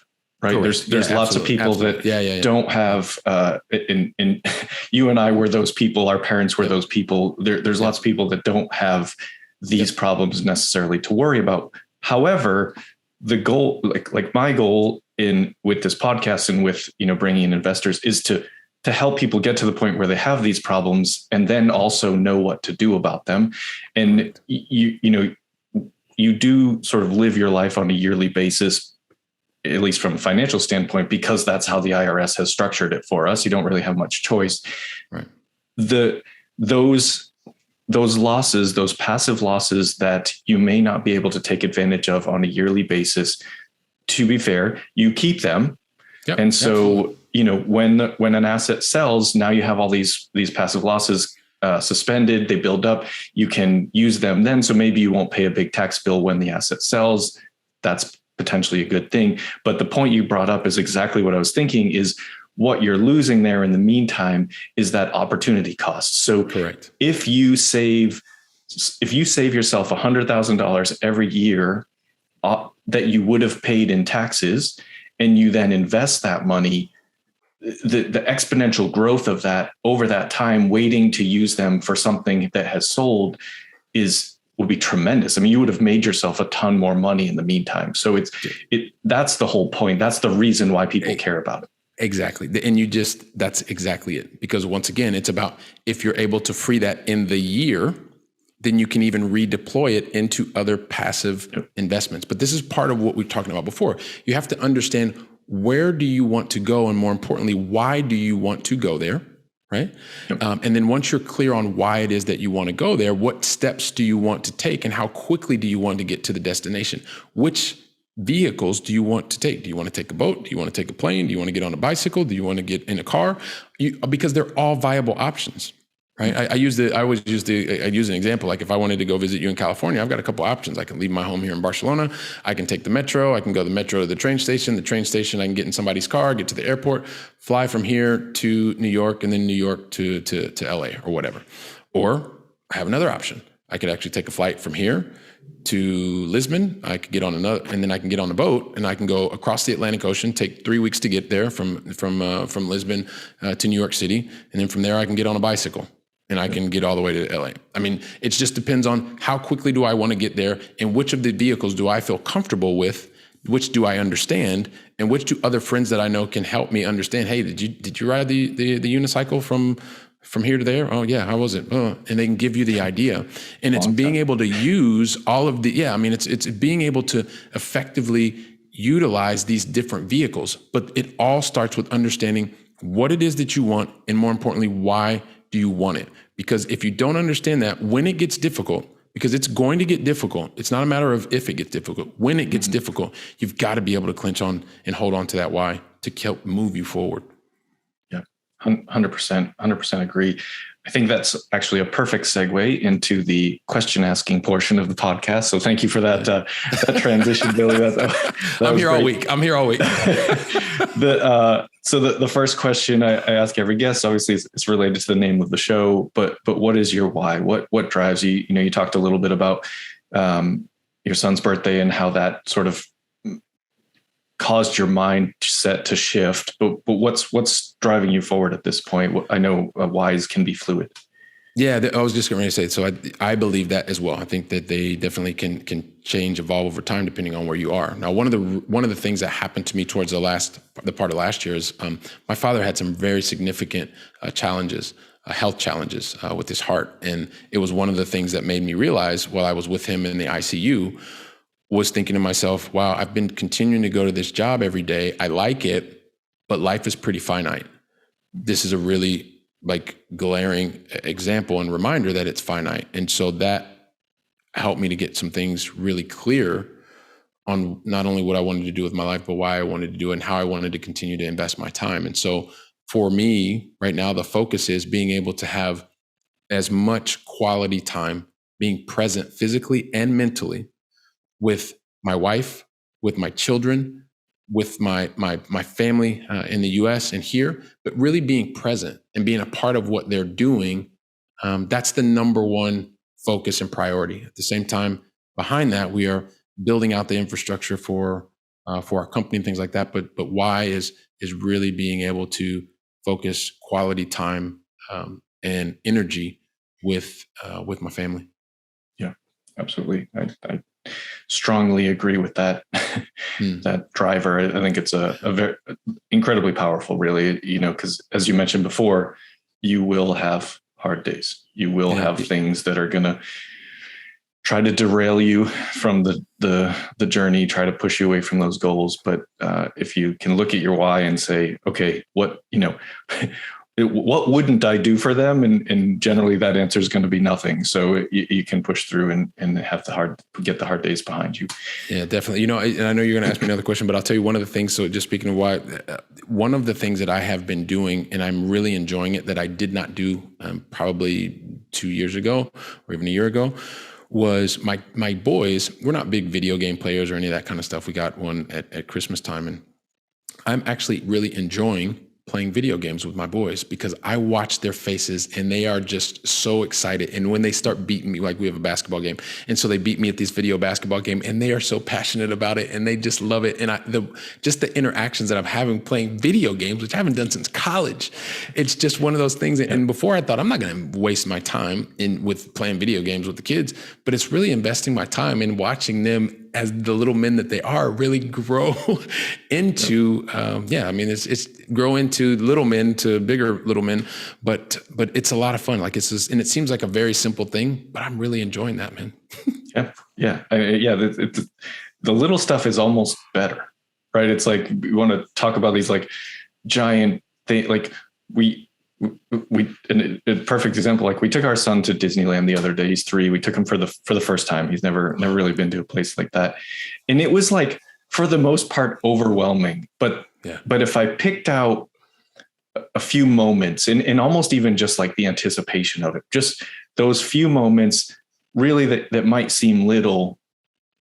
Speaker 2: right?
Speaker 3: Correct.
Speaker 2: There's lots of people that don't have, and you and I were those people, our parents were those people. There's lots of people that don't have these problems necessarily to worry about. However, the goal, like my goal with this podcast and with, bringing in investors is to help people get to the point where they have these problems and then also know what to do about them. And you do sort of live your life on a yearly basis, at least from a financial standpoint, because that's how the IRS has structured it for us. You don't really have much choice.
Speaker 3: Right.
Speaker 2: Those losses, those passive losses that you may not be able to take advantage of on a yearly basis, to be fair, you keep them.
Speaker 3: Yep,
Speaker 2: and so,
Speaker 3: absolutely.
Speaker 2: when an asset sells, now you have all these passive losses suspended, they build up, you can use them then. So maybe you won't pay a big tax bill when the asset sells. That's potentially a good thing. But the point you brought up is exactly what I was thinking, is what you're losing there in the meantime is that opportunity cost. So
Speaker 3: correct.
Speaker 2: If you save yourself $100,000 every year that you would have paid in taxes, and you then invest that money, the exponential growth of that over that time, waiting to use them for something that has sold will be tremendous. I mean, you would have made yourself a ton more money in the meantime. So that's the whole point. That's the reason why people care about it.
Speaker 3: Exactly. And that's exactly it. Because once again, it's about, if you're able to free that in the year, then you can even redeploy it into other passive investments. But this is part of what we were talking about before. You have to understand, where do you want to go? And more importantly, why do you want to go there? Right. Yep. And then once you're clear on why it is that you want to go there, what steps do you want to take, and how quickly do you want to get to the destination? Which vehicles do you want to take? Do you want to take a boat? Do you want to take a plane? Do you want to get on a bicycle? Do you want to get in a car? Because they're all viable options. Right. I use an example. Like if I wanted to go visit you in California, I've got a couple options. I can leave my home here in Barcelona. I can take the metro. I can go the metro to the train station. The train station, I can get in somebody's car, get to the airport, fly from here to New York, and then New York to LA or whatever. Or I have another option. I could actually take a flight from here to Lisbon. I could get on another, and then I can get on a boat and I can go across the Atlantic Ocean, take 3 weeks to get there from Lisbon to New York City. And then from there, I can get on a bicycle and I can get all the way to LA. I mean, it just depends on how quickly do I want to get there, and which of the vehicles do I feel comfortable with, which do I understand, and which do other friends that I know can help me understand. Hey, did you ride the unicycle from here to there? Oh yeah, how was it? Oh, and they can give you the idea. And it's being able to use all of it's being able to effectively utilize these different vehicles. But it all starts with understanding what it is that you want, and more importantly, why do you want it? Because if you don't understand that, when it gets difficult, because it's going to get difficult, it's not a matter of if it gets difficult. When it gets difficult, you've got to be able to clinch on and hold on to that why to help move you forward.
Speaker 2: 100% agree. I think that's actually a perfect segue into the question asking portion of the podcast. So thank you for that transition, Billy.
Speaker 3: I'm here all week.
Speaker 2: So the first question I ask every guest, obviously it's related to the name of the show, but what is your why? What drives you? You talked a little bit about your son's birthday and how that sort of caused your mindset to shift, but what's driving you forward at this point? I know whys can be fluid.
Speaker 3: Yeah, I was just going to say, so I believe that as well. I think that they definitely can change, evolve over time, depending on where you are. Now, one of the things that happened to me towards the part of last year is my father had some very significant challenges, health challenges with his heart. And it was one of the things that made me realize while I was with him in the ICU, was thinking to myself, wow, I've been continuing to go to this job every day. I like it, but life is pretty finite. This is a really glaring example and reminder that it's finite. And so that helped me to get some things really clear on not only what I wanted to do with my life, but why I wanted to do it and how I wanted to continue to invest my time. And so for me right now, the focus is being able to have as much quality time, being present physically and mentally with my wife, with my children, with my family in the US and here, but really being present and being a part of what they're doing. That's the number one focus and priority. At the same time, behind that, we are building out the infrastructure for for our company and things like that. But why is really being able to focus quality time and energy with my family.
Speaker 2: Yeah, absolutely. I strongly agree with that. That driver. I think it's a very incredibly powerful, really, because as you mentioned before, you will have hard days. You will have things that are going to try to derail you from the journey, try to push you away from those goals. But if you can look at your why and say, okay, what wouldn't I do for them? And generally that answer is going to be nothing. So you can push through and get the hard days behind you.
Speaker 3: Yeah, definitely. And I know you're going to ask me another question, but I'll tell you one of the things. So just speaking of why, one of the things that I have been doing, and I'm really enjoying it, that I did not do probably 2 years ago or even a year ago, was my boys. We're not big video game players or any of that kind of stuff. We got one at Christmas time, and I'm actually really enjoying playing video games with my boys because I watch their faces and they are just so excited. And when they start beating me, like we have a basketball game, and so they beat me at this video basketball game, and they are so passionate about it and they just love it. And just the interactions that I'm having playing video games, which I haven't done since college, it's just one of those things. And before I thought I'm not going to waste my time with playing video games with the kids, but it's really investing my time in watching them as the little men that they are really grow into, it's grow into little men to bigger little men, but it's a lot of fun. Like and it seems like a very simple thing, but I'm really enjoying that, man.
Speaker 2: The little stuff is almost better, right? It's like, we want to talk about these like giant things. Like a perfect example, like we took our son to Disneyland the other day. He's 3. We took him for the first time. He's never really been to a place like that. And it was like, for the most part, overwhelming. But if I picked out a few moments and almost even just like the anticipation of it, just those few moments really that might seem little,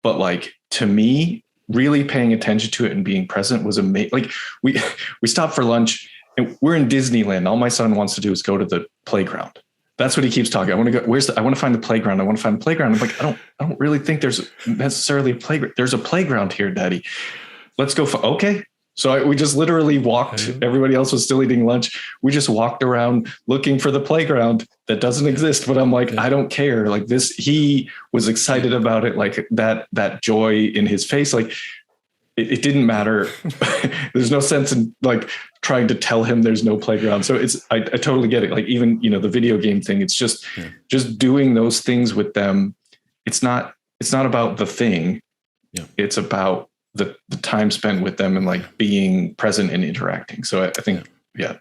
Speaker 2: but like to me, really paying attention to it and being present was amazing. Like we stopped for lunch. And we're in Disneyland. All my son wants to do is go to the playground. That's what he keeps talking. I want to go. I want to find the playground. I'm like, I don't really think there's necessarily a playground. There's a playground here, Daddy. Let's go. Okay. So we just literally walked. Everybody else was still eating lunch. We just walked around looking for the playground that doesn't exist. But I'm like, I don't care. Like this, he was excited about it. Like that joy in his face. Like it didn't matter. There's no sense in like trying to tell him there's no playground. So I totally get it. Like even, the video game thing, it's just doing those things with them. It's not about the thing. Yeah. It's about the time spent with them and like being present and interacting. So I think,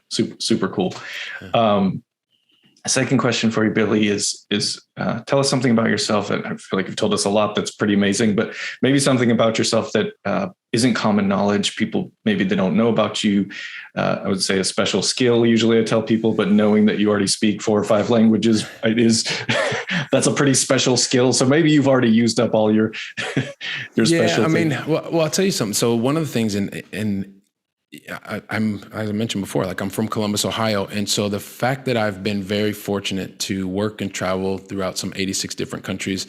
Speaker 2: super, super cool. Yeah. A second question for you, Billy, is tell us something about yourself. And I feel like you've told us a lot that's pretty amazing, but maybe something about yourself that isn't common knowledge. People, maybe they don't know about you. I would say a special skill. Usually I tell people, but knowing that you already speak 4 or 5 languages that's a pretty special skill. So maybe you've already used up all your special things.
Speaker 3: Well, I'll tell you something. So one of the things I'm, as I mentioned before, like I'm from Columbus, Ohio. And so the fact that I've been very fortunate to work and travel throughout some 86 different countries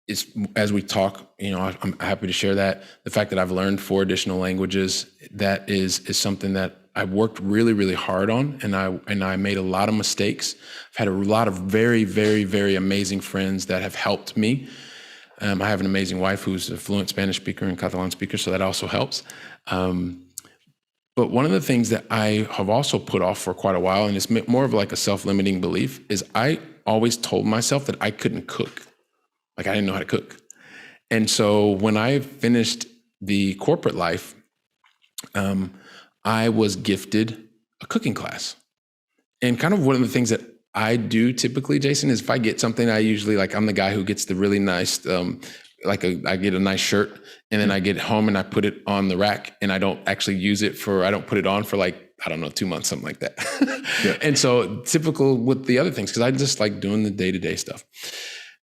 Speaker 3: is, as we talk, I'm happy to share that. The fact that I've learned 4 additional languages, that is something that I've worked really, really hard on. And I made a lot of mistakes. I've had a lot of very, very, very amazing friends that have helped me. I have an amazing wife who's a fluent Spanish speaker and Catalan speaker, so that also helps. But one of the things that I have also put off for quite a while, and it's more of like a self-limiting belief, is I always told myself that I couldn't cook. Like I didn't know how to cook. And so when I finished the corporate life, I was gifted a cooking class. And kind of one of the things that I do typically, Jason, is if I get something, I usually I'm the guy who gets the really nice, I get a nice shirt, and then I get home and I put it on the rack, and I don't actually use it I don't put it on for 2 months, something like that. Yeah. And so typical with the other things, because I just like doing the day-to-day stuff.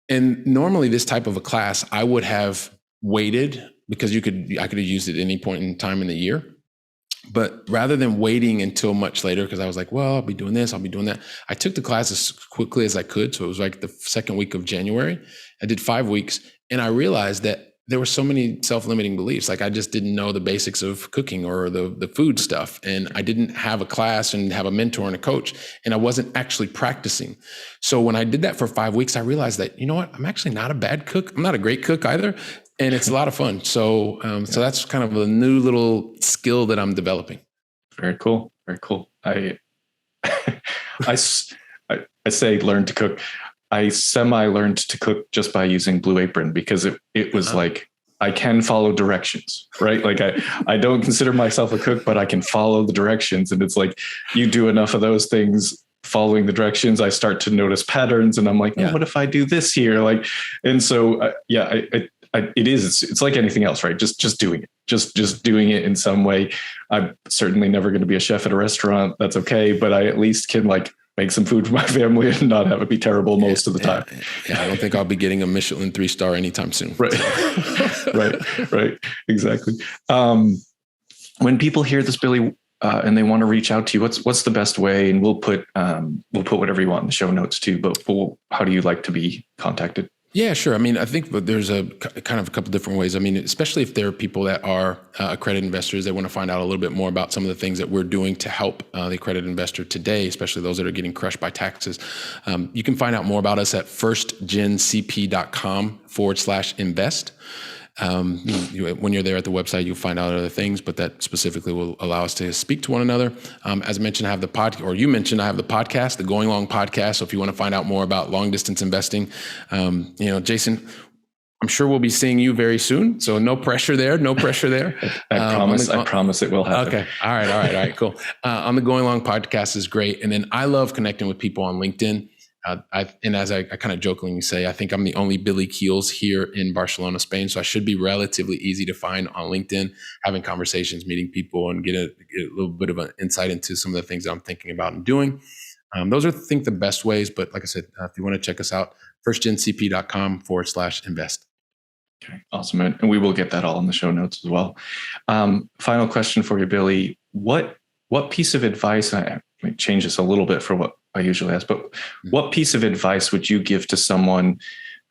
Speaker 3: And normally this type of a class, I would have waited because I could have used it at any point in time in the year. But rather than waiting until much later, because I was like, well, I'll be doing this, I'll be doing that, I took the class as quickly as I could. So it was like the second week of January. I did 5 weeks, and I realized that there were so many self-limiting beliefs. Like I just didn't know the basics of cooking or the food stuff. And I didn't have a class and have a mentor and a coach, and I wasn't actually practicing. So when I did that for 5 weeks, I realized that, you know what, I'm actually not a bad cook. I'm not a great cook either. And it's a lot of fun. So, so that's kind of a new little skill that I'm developing.
Speaker 2: Very cool. Very cool. I say learn to cook. I learned to cook just by using Blue Apron, because it was like, I can follow directions, right? Like I don't consider myself a cook, but I can follow the directions. And it's like, you do enough of those things, following the directions, I start to notice patterns, and I'm like, oh, what if I do this here? Like, and so, it's like anything else, right? Just doing it, just doing it in some way. I'm certainly never going to be a chef at a restaurant. That's okay. But I at least can like make some food for my family and not have it be terrible most of the time.
Speaker 3: Yeah, I don't think I'll be getting a Michelin 3-star anytime soon.
Speaker 2: Right. right. Exactly. When people hear this, Billy, and they want to reach out to you, what's the best way? And we'll put whatever you want in the show notes too, but how do you like to be contacted?
Speaker 3: Yeah, sure. I mean, I think there's a kind of a couple different ways. I mean, especially if there are people that are accredited investors, they want to find out a little bit more about some of the things that we're doing to help the accredited investor today, especially those that are getting crushed by taxes. You can find out more about us at firstgencp.com/invest. When you're there at the website, you'll find out other things, but that specifically will allow us to speak to one another. As I mentioned, I have the you mentioned, I have the podcast, the Going Long podcast. So if you want to find out more about long distance investing, Jason, I'm sure we'll be seeing you very soon. So no pressure there. I
Speaker 2: promise it will happen.
Speaker 3: Okay. All right. Cool. On the Going Long podcast is great. And then I love connecting with people on LinkedIn. And as I kind of jokingly say, I think I'm the only Billy Keels here in Barcelona, Spain. So I should be relatively easy to find on LinkedIn, having conversations, meeting people, and get a little bit of an insight into some of the things that I'm thinking about and doing. Those are, I think, the best ways. But like I said, if you want to check us out, firstgencp.com/invest.
Speaker 2: Okay, awesome. And we will get that all in the show notes as well. Final question for you, Billy. What piece of advice, I may change this a little bit for what I usually ask, but what piece of advice would you give to someone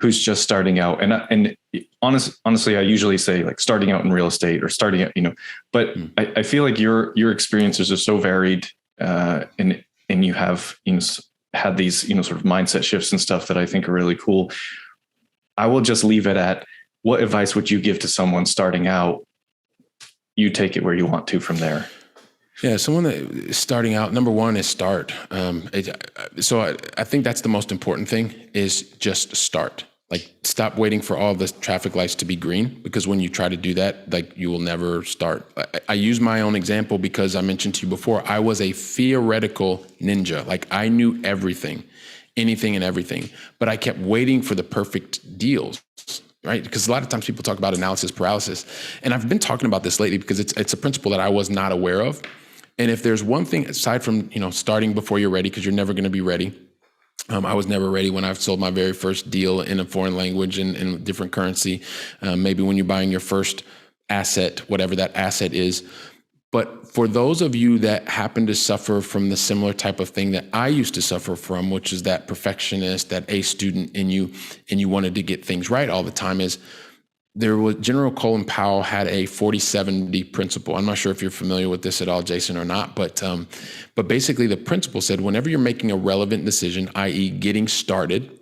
Speaker 2: who's just starting out? And honestly, I usually say like starting out in real estate or starting out, but I feel like your experiences are so varied, and you have, had these, sort of mindset shifts and stuff that I think are really cool. I will just leave it at, what advice would you give to someone starting out? You take it where you want to from there.
Speaker 3: Yeah, someone that is starting out, number one is start. So I think that's the most important thing, is just start. Like, stop waiting for all the traffic lights to be green, because when you try to do that, like, you will never start. I use my own example because I mentioned to you before, I was a theoretical ninja. Like, I knew everything, anything and everything, but I kept waiting for the perfect deals. Right? Because a lot of times people talk about analysis paralysis. And I've been talking about this lately because it's a principle that I was not aware of. And if there's one thing, aside from, starting before you're ready, because you're never going to be ready. I was never ready when I sold my very first deal in a foreign language and in a different currency. Maybe when you're buying your first asset, whatever that asset is. But for those of you that happen to suffer from the similar type of thing that I used to suffer from, which is that perfectionist, that A student in you, and you wanted to get things right all the time, is there was General Colin Powell had a 40-70 principle. I'm not sure if you're familiar with this at all, Jason, or not, but basically the principle said, whenever you're making a relevant decision, i.e. getting started,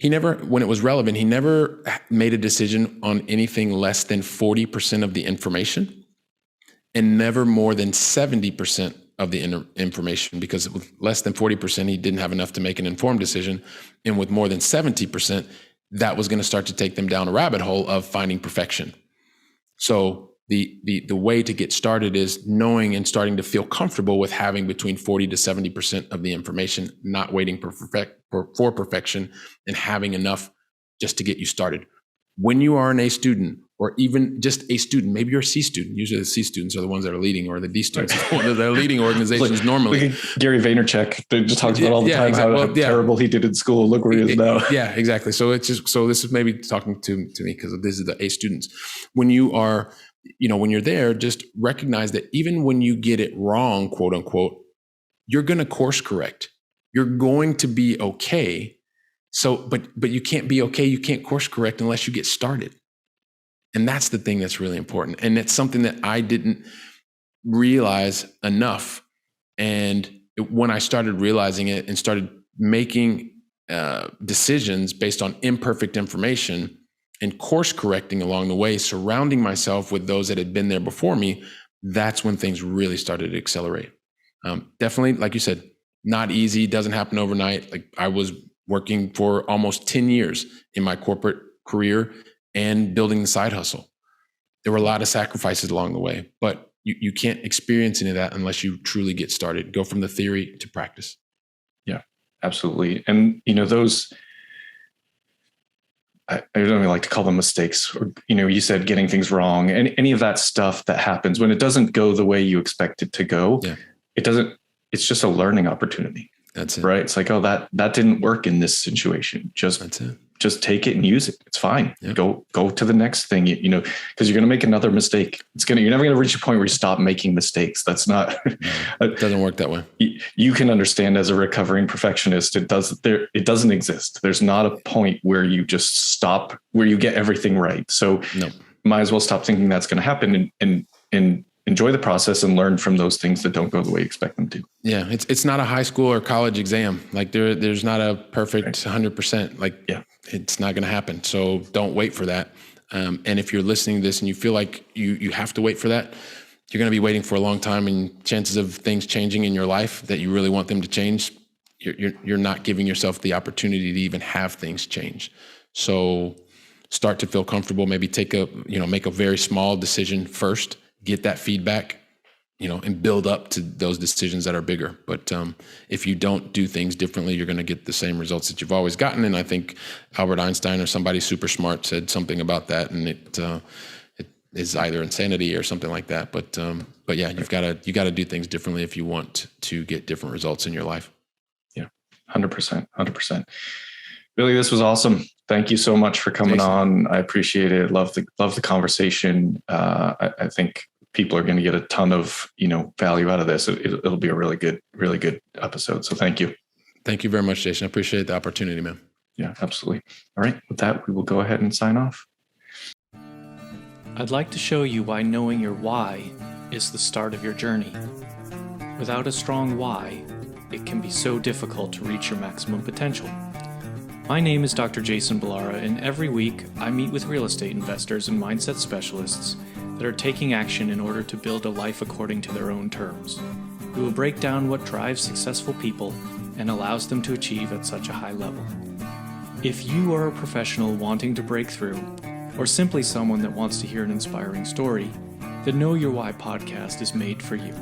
Speaker 3: when it was relevant, he never made a decision on anything less than 40% of the information, and never more than 70% of the information, because with less than 40%, he didn't have enough to make an informed decision. And with more than 70%, that was going to start to take them down a rabbit hole of finding perfection. So the way to get started is knowing and starting to feel comfortable with having between 40 to 70% of the information, not waiting for perfection, and having enough just to get you started. When you are an A student, or even just a student, maybe you're a C student. Usually the C students are the ones that are leading, or the D students are the ones that are leading organizations normally.
Speaker 2: Look at Gary Vaynerchuk, they just talks about all the time exactly. how terrible he did in school. Look where he is now.
Speaker 3: Yeah, exactly. So this is maybe talking to me, because this is the A students. When you are, when you're there, just recognize that even when you get it wrong, quote unquote, you're going to course correct. You're going to be okay. So, but you can't be okay. You can't course correct unless you get started. And that's the thing that's really important. And it's something that I didn't realize enough. And when I started realizing it and started making decisions based on imperfect information and course correcting along the way, surrounding myself with those that had been there before me, that's when things really started to accelerate. Definitely, like you said, not easy, doesn't happen overnight. Like I was working for almost 10 years in my corporate career and building the side hustle. There were a lot of sacrifices along the way, but you can't experience any of that unless you truly get started. Go from the theory to practice.
Speaker 2: Yeah, absolutely. And, those, I don't even like to call them mistakes, or, you said getting things wrong, and any of that stuff that happens when it doesn't go the way you expect it to go, it's just a learning opportunity.
Speaker 3: That's it.
Speaker 2: Right. It's like, oh, that didn't work in this situation. That's it. Just take it and use it. It's fine. Yep. Go to the next thing, because you're going to make another mistake. You're never going to reach a point where you stop making mistakes. That's not,
Speaker 3: it doesn't work that way.
Speaker 2: You can understand as a recovering perfectionist, it doesn't exist. There's not a point where you just stop, where you get everything right. So might as well stop thinking that's going to happen and enjoy the process and learn from those things that don't go the way you expect them to.
Speaker 3: Yeah. It's not a high school or college exam. Like there's not a perfect 100%. It's not going to happen. So don't wait for that. And if you're listening to this and you feel like you have to wait for that, you're going to be waiting for a long time, and chances of things changing in your life that you really want them to change, you're not giving yourself the opportunity to even have things change. So start to feel comfortable, maybe make a very small decision first, get that feedback, and build up to those decisions that are bigger. But if you don't do things differently, you're going to get the same results that you've always gotten. And I think Albert Einstein or somebody super smart said something about that, and it is either insanity or something like that. But yeah, you got to do things differently if you want to get different results in your life.
Speaker 2: Yeah, 100%. Billy, this was awesome. Thank you so much for coming on. I appreciate it. Love the conversation. I think people are going to get a ton of, value out of this. It'll be a really good episode. So thank you.
Speaker 3: Thank you very much, Jason. I appreciate the opportunity, man.
Speaker 2: Yeah, absolutely. All right. With that, we will go ahead and sign off.
Speaker 1: I'd like to show you why knowing your why is the start of your journey. Without a strong why, it can be so difficult to reach your maximum potential. My name is Dr. Jason Ballara, and every week I meet with real estate investors and mindset specialists that are taking action in order to build a life according to their own terms. We will break down what drives successful people and allows them to achieve at such a high level. If you are a professional wanting to break through, or simply someone that wants to hear an inspiring story, the Know Your Why podcast is made for you.